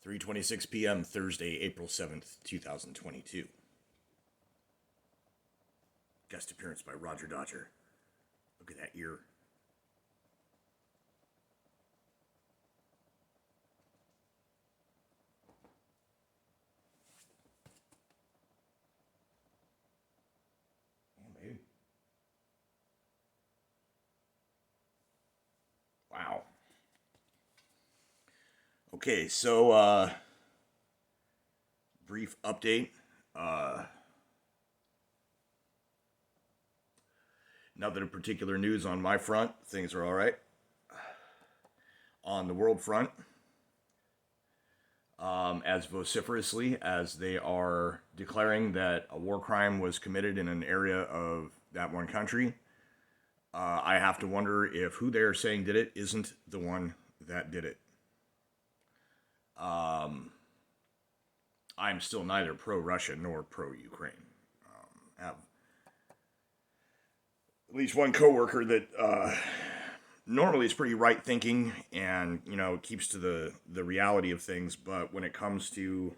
3:26 p.m. Thursday, April 7th, 2022. Guest appearance by Roger Dodger. Look at that ear. Oh, maybe. Wow. Okay, so brief update. Nothing in particular news on my front. Things are all right. On the world front, as vociferously as they are declaring that a war crime was committed in an area of that one country, I have to wonder if who they are saying did it isn't the one that did it. I'm still neither pro-Russia nor pro-Ukraine. Have at least one coworker that normally is pretty right-thinking and keeps to the reality of things, but when it comes to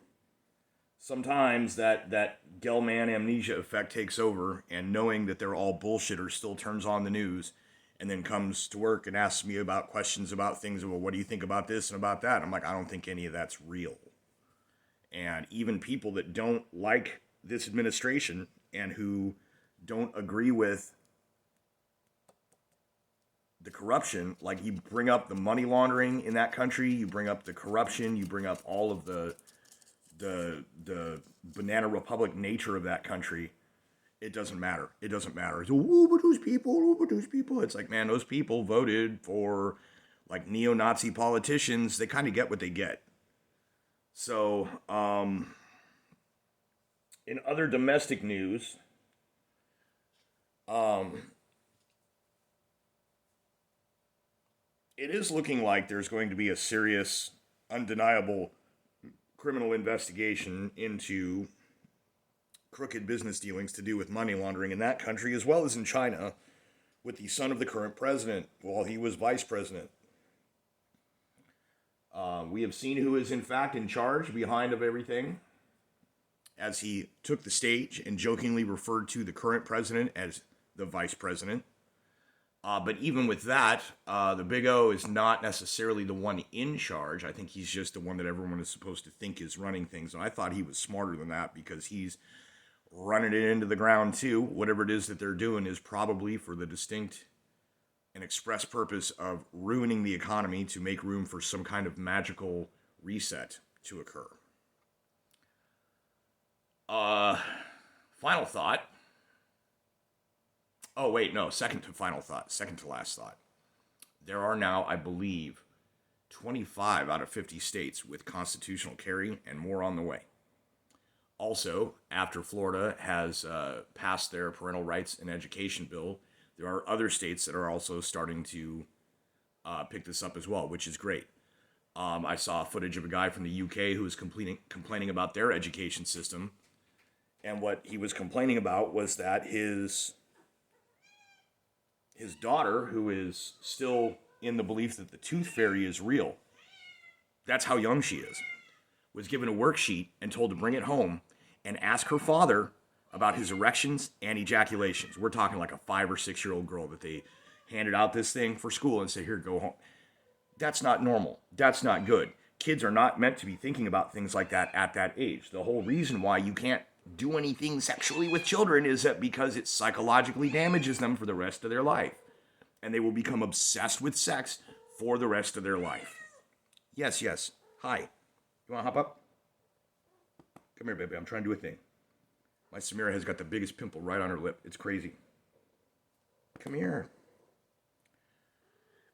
sometimes that Gell-Man amnesia effect takes over, and knowing that they're all bullshitters still turns on the news, and then comes to work and asks me about questions about things. Well, what do you think about this and about that? I'm like, I don't think any of that's real. And even people that don't like this administration and who don't agree with the corruption, like you bring up the money laundering in that country, you bring up the corruption, you bring up all of the banana republic nature of that country, it doesn't matter. It doesn't matter. It's, oh, but those people. It's like, man, those people voted for like neo-Nazi politicians. They kind of get what they get. So, in other domestic news, it is looking like there's going to be a serious, undeniable criminal investigation into crooked business dealings to do with money laundering in that country, as well as in China, with the son of the current president while he was vice president. We have seen who is in fact in charge behind of everything, as he took the stage and jokingly referred to the current president as the vice president. But even with that, the Big O is not necessarily the one in charge. I think he's just the one that everyone is supposed to think is running things. And I thought he was smarter than that, because he's running it into the ground too. Whatever it is that they're doing is probably for the distinct and express purpose of ruining the economy to make room for some kind of magical reset to occur. Final thought. Oh, wait, no, second to last thought. There are now, I believe, 25 out of 50 states with constitutional carry, and more on the way. Also, after Florida has passed their parental rights and education bill, there are other states that are also starting to pick this up as well, which is great. I saw footage of a guy from the UK who was complaining about their education system, and what he was complaining about was that his daughter, who is still in the belief that the tooth fairy is real, that's how young she is, was given a worksheet and told to bring it home and ask her father about his erections and ejaculations. We're talking like a 5 or 6 year old girl that they handed out this thing for school and said, here, go home. That's not normal. That's not good. Kids are not meant to be thinking about things like that at that age. The whole reason why you can't do anything sexually with children is that because it psychologically damages them for the rest of their life. And they will become obsessed with sex for the rest of their life. Yes. Hi. You want to hop up? Come here, baby. I'm trying to do a thing. My Samira has got the biggest pimple right on her lip. It's crazy. Come here.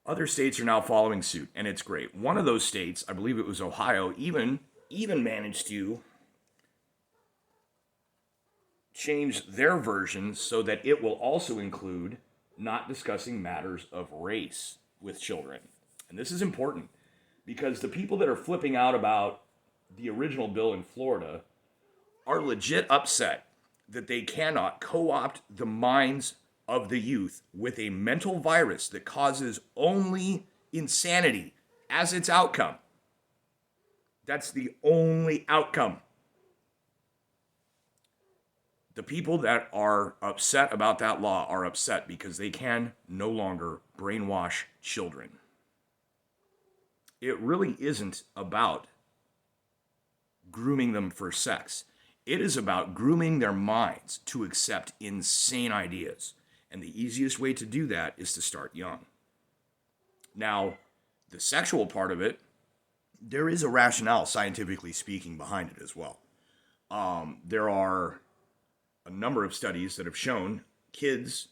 Other states are now following suit, and it's great. One of those states, I believe it was Ohio, even managed to change their version so that it will also include not discussing matters of race with children. And this is important, because the people that are flipping out about the original bill in Florida are legit upset that they cannot co-opt the minds of the youth with a mental virus that causes only insanity as its outcome. That's the only outcome. The people that are upset about that law are upset because they can no longer brainwash children. It really isn't about grooming them for sex. It is about grooming their minds to accept insane ideas. And the easiest way to do that is to start young. Now, the sexual part of it, there is a rationale, scientifically speaking, behind it as well. There are a number of studies that have shown kids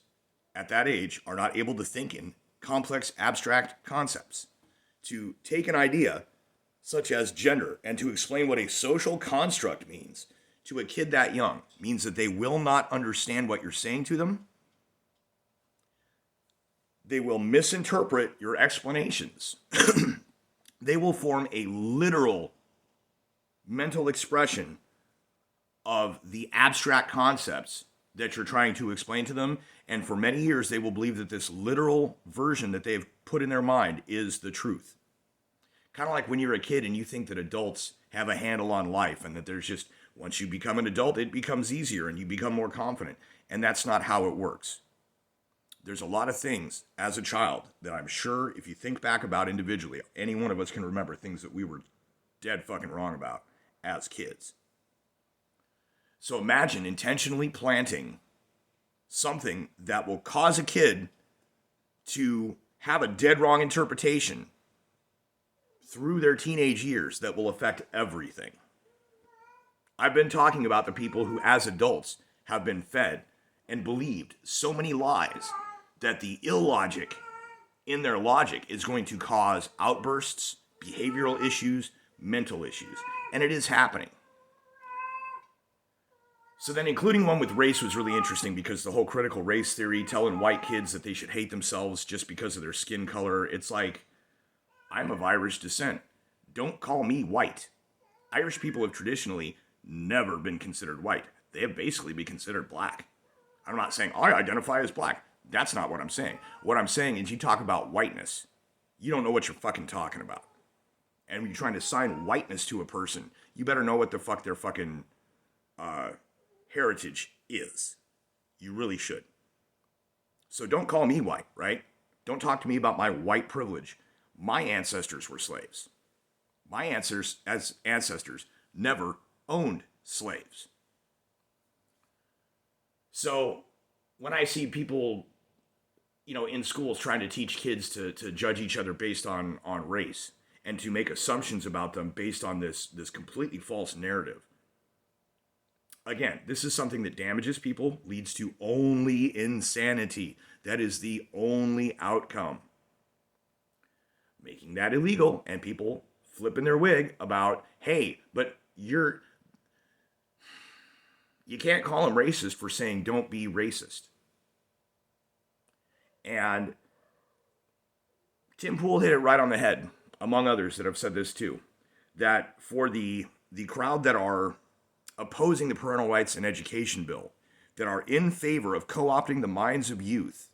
at that age are not able to think in complex, abstract concepts. To take an idea such as gender and to explain what a social construct means to a kid that young means that they will not understand what you're saying to them. They will misinterpret your explanations. They will form a literal mental expression of the abstract concepts that you're trying to explain to them. And for many years, they will believe that this literal version that they've put in their mind is the truth. Kind of like when you're a kid and you think that adults have a handle on life and that there's just, once you become an adult, it becomes easier and you become more confident. And that's not how it works. There's a lot of things as a child that I'm sure if you think back about individually, any one of us can remember things that we were dead fucking wrong about as kids. So imagine intentionally planting something that will cause a kid to have a dead wrong interpretation through their teenage years that will affect everything. I've been talking about the people who, as adults, have been fed and believed so many lies that the illogic in their logic is going to cause outbursts, behavioral issues, mental issues. And it is happening. So then including one with race was really interesting because the whole critical race theory, telling white kids that they should hate themselves just because of their skin color, it's like, I'm of Irish descent. Don't call me white. Irish people have traditionally never been considered white. They have basically been considered black. I'm not saying I identify as black. That's not what I'm saying. What I'm saying is you talk about whiteness. You don't know what you're fucking talking about. And when you're trying to assign whiteness to a person, you better know what the fuck their fucking heritage is. You really should. So don't call me white, right? Don't talk to me about my white privilege. My ancestors were slaves. My ancestors never owned slaves. So when I see people, in schools trying to teach kids to judge each other based on race and to make assumptions about them based on this completely false narrative. Again, this is something that damages people, leads to only insanity. That is the only outcome. Making that illegal and people flipping their wig about, hey, but you can't call them racist for saying don't be racist. And Tim Pool hit it right on the head, among others that have said this too, that for the crowd that are opposing the parental rights and education bill, that are in favor of co-opting the minds of youth,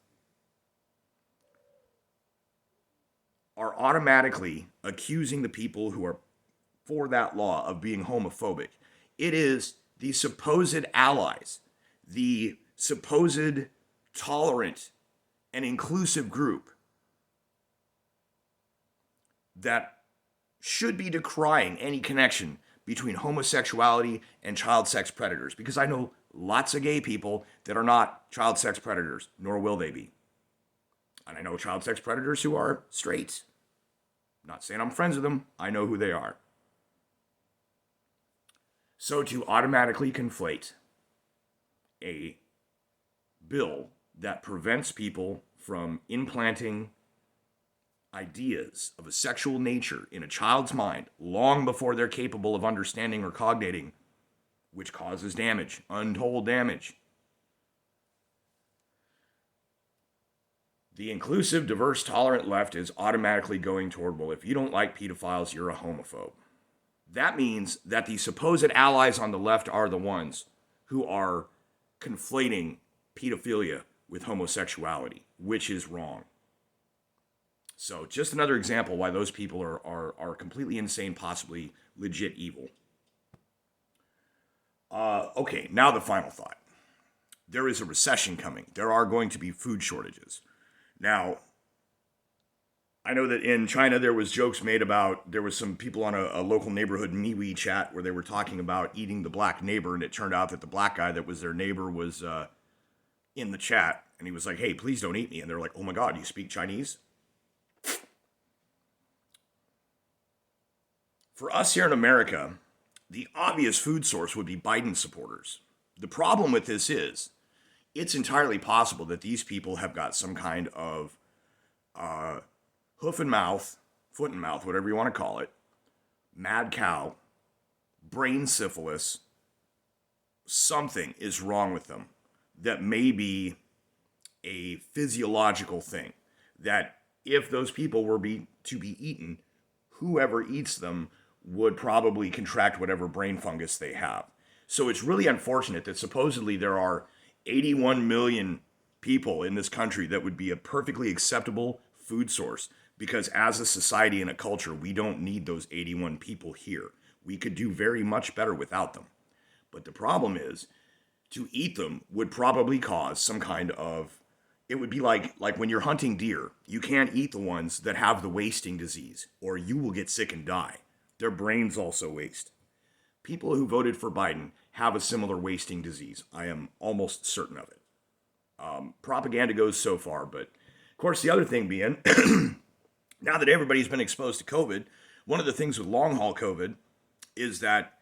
are automatically accusing the people who are for that law of being homophobic. It is the supposed allies, the supposed tolerant and inclusive group that should be decrying any connection between homosexuality and child sex predators. Because I know lots of gay people that are not child sex predators, nor will they be. And I know child sex predators who are straight. I'm not saying I'm friends with them. I know who they are. So to automatically conflate a bill that prevents people from implanting ideas of a sexual nature in a child's mind long before they're capable of understanding or cognating, which causes damage, untold damage. The inclusive, diverse, tolerant left is automatically going toward, well, if you don't like pedophiles, you're a homophobe. That means that the supposed allies on the left are the ones who are conflating pedophilia with homosexuality, which is wrong. So just another example why those people are completely insane, possibly legit evil. Okay, now the final thought. There is a recession coming. There are going to be food shortages. Now, I know that in China there was jokes made about there was some people on a local neighborhood MeWe chat where they were talking about eating the black neighbor, and it turned out that the black guy that was their neighbor was in the chat, and he was like, "Hey, please don't eat me." And they're like, "Oh my God, you speak Chinese?" For us here in America, the obvious food source would be Biden supporters. The problem with this is it's entirely possible that these people have got some kind of hoof and mouth, foot and mouth, whatever you want to call it, mad cow, brain syphilis, something is wrong with them that may be a physiological thing. That if those people were to be eaten, whoever eats them would probably contract whatever brain fungus they have. So it's really unfortunate that supposedly there are 81 million people in this country that would be a perfectly acceptable food source, because as a society and a culture, we don't need those 81 people here. We could do very much better without them. But the problem is, to eat them would probably cause some kind of, it would be like when you're hunting deer, you can't eat the ones that have the wasting disease, or you will get sick and die. Their brains also waste. People who voted for Biden have a similar wasting disease. I am almost certain of it. Propaganda goes so far, but of course the other thing being, now that everybody's been exposed to COVID, one of the things with long haul COVID is that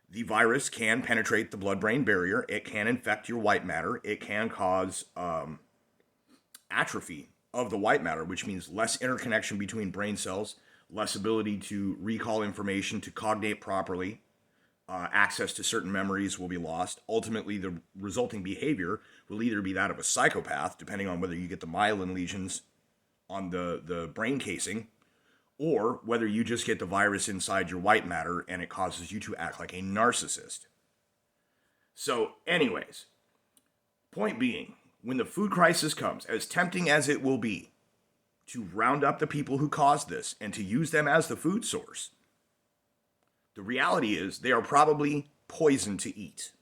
the virus can penetrate the blood-brain barrier. It can infect your white matter. It can cause atrophy of the white matter, which means less interconnection between brain cells, less ability to recall information, to cognate properly. Access to certain memories will be lost. Ultimately, the resulting behavior will either be that of a psychopath, depending on whether you get the myelin lesions on the brain casing, or whether you just get the virus inside your white matter and it causes you to act like a narcissist. So, anyways, point being, when the food crisis comes, as tempting as it will be to round up the people who caused this and to use them as the food source, the reality is they are probably poison to eat.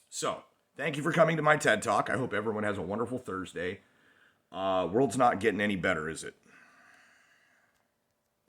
So, thank you for coming to my TED Talk. I hope everyone has a wonderful Thursday. World's not getting any better, is it?